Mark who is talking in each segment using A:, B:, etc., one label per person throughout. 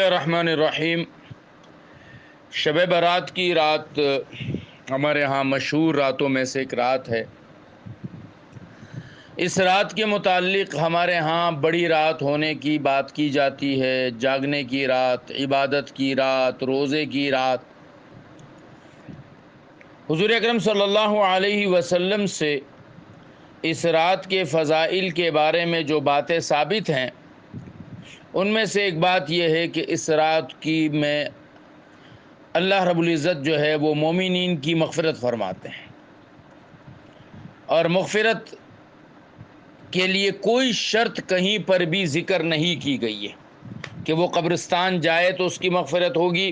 A: الرحمن الرحیم۔ شب برات کی رات ہمارے ہاں مشہور راتوں میں سے ایک رات ہے۔ اس رات کے متعلق ہمارے ہاں بڑی رات ہونے کی بات کی جاتی ہے، جاگنے کی رات، عبادت کی رات، روزے کی رات۔ حضور اکرم صلی اللہ علیہ وسلم سے اس رات کے فضائل کے بارے میں جو باتیں ثابت ہیں، ان میں سے ایک بات یہ ہے کہ اس رات کی میں اللہ رب العزت جو ہے وہ مومنین کی مغفرت فرماتے ہیں، اور مغفرت کے لیے کوئی شرط کہیں پر بھی ذکر نہیں کی گئی ہے کہ وہ قبرستان جائے تو اس کی مغفرت ہوگی،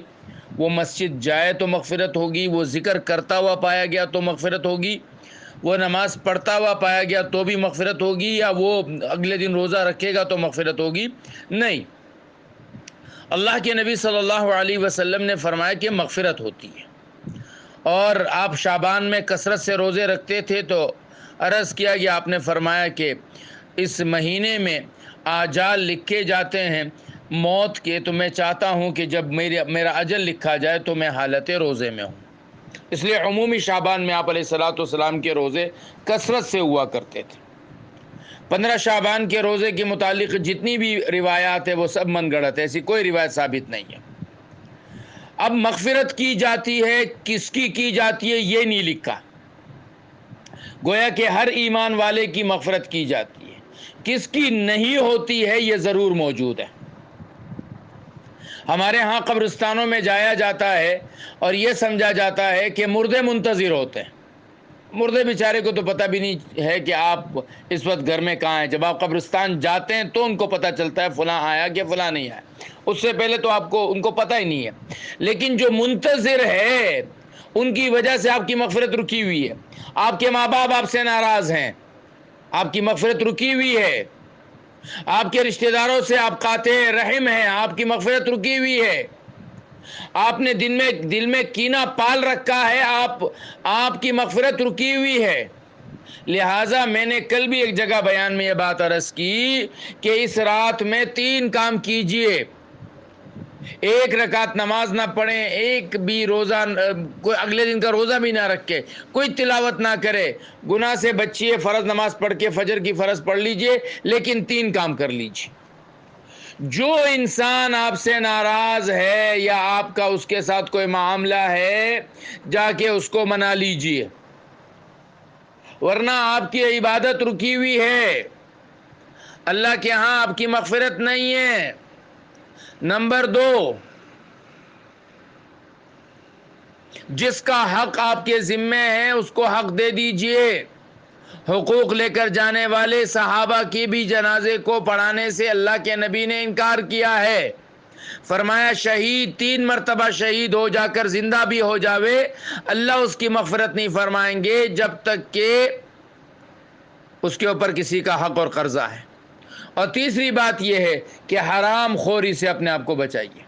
A: وہ مسجد جائے تو مغفرت ہوگی، وہ ذکر کرتا ہوا پایا گیا تو مغفرت ہوگی، وہ نماز پڑھتا ہوا پایا گیا تو بھی مغفرت ہوگی، یا وہ اگلے دن روزہ رکھے گا تو مغفرت ہوگی۔ نہیں، اللہ کے نبی صلی اللہ علیہ وسلم نے فرمایا کہ مغفرت ہوتی ہے۔ اور آپ شعبان میں کثرت سے روزے رکھتے تھے، تو عرض کیا کہ آپ نے فرمایا کہ اس مہینے میں آجال لکھے جاتے ہیں موت کے، تو میں چاہتا ہوں کہ جب میرا اجل لکھا جائے تو میں حالت روزے میں ہوں۔ اس لیے عمومی شعبان میں آپ علیہ الصلوۃ والسلام کے روزے کثرت سے ہوا کرتے تھے۔ 15 شعبان کے روزے کے متعلق جتنی بھی روایات ہیں وہ سب من گڑت ہے، ایسی کوئی روایت ثابت نہیں ہے۔ اب مغفرت کی جاتی ہے، کس کی جاتی ہے یہ نہیں لکھا، گویا کہ ہر ایمان والے کی مغفرت کی جاتی ہے، کس کی نہیں ہوتی ہے یہ ضرور موجود ہے۔ ہمارے ہاں قبرستانوں میں جایا جاتا ہے اور یہ سمجھا جاتا ہے کہ مردے منتظر ہوتے ہیں۔ مردے بیچارے کو تو پتہ بھی نہیں ہے کہ آپ اس وقت گھر میں کہاں ہیں۔ جب آپ قبرستان جاتے ہیں تو ان کو پتہ چلتا ہے فلاں آیا کہ فلاں نہیں آیا، اس سے پہلے تو ان کو پتہ ہی نہیں ہے۔ لیکن جو منتظر ہے ان کی وجہ سے آپ کی مغفرت رکی ہوئی ہے۔ آپ کے ماں باپ آپ سے ناراض ہیں، آپ کی مغفرت رکی ہوئی ہے۔ آپ کے رشتہ داروں سے آپ قاطع رحم ہیں، آپ کی مغفرت رکی ہوئی ہے۔ آپ نے دل میں کینہ پال رکھا ہے، آپ کی مغفرت رکی ہوئی ہے۔ لہٰذا میں نے کل بھی ایک جگہ بیان میں یہ بات عرض کی کہ اس رات میں 3 کام کیجئے۔ 1 رکعت نماز نہ پڑھیں، ایک بھی روزہ، کوئی اگلے دن کا روزہ بھی نہ رکھے، کوئی تلاوت نہ کرے، گناہ سے بچیے، فرض نماز پڑھ کے فجر کی فرض پڑھ لیجئے، لیکن 3 کام کر لیجئے۔ جو انسان آپ سے ناراض ہے یا آپ کا اس کے ساتھ کوئی معاملہ ہے، جا کے اس کو منا لیجئے، ورنہ آپ کی عبادت رکی ہوئی ہے، اللہ کے ہاں آپ کی مغفرت نہیں ہے۔ نمبر 2، جس کا حق آپ کے ذمے ہے اس کو حق دے دیجئے۔ حقوق لے کر جانے والے صحابہ کی بھی جنازے کو پڑھانے سے اللہ کے نبی نے انکار کیا ہے۔ فرمایا شہید 3 مرتبہ شہید ہو جا کر زندہ بھی ہو جاوے، اللہ اس کی مغفرت نہیں فرمائیں گے جب تک کہ اس کے اوپر کسی کا حق اور قرضہ ہے۔ اور تیسری بات یہ ہے کہ حرام خوری سے اپنے آپ کو بچائیے۔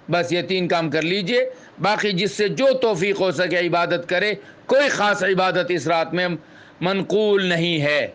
A: بس یہ 3 کام کر لیجئے، باقی جس سے جو توفیق ہو سکے عبادت کرے۔ کوئی خاص عبادت اس رات میں منقول نہیں ہے۔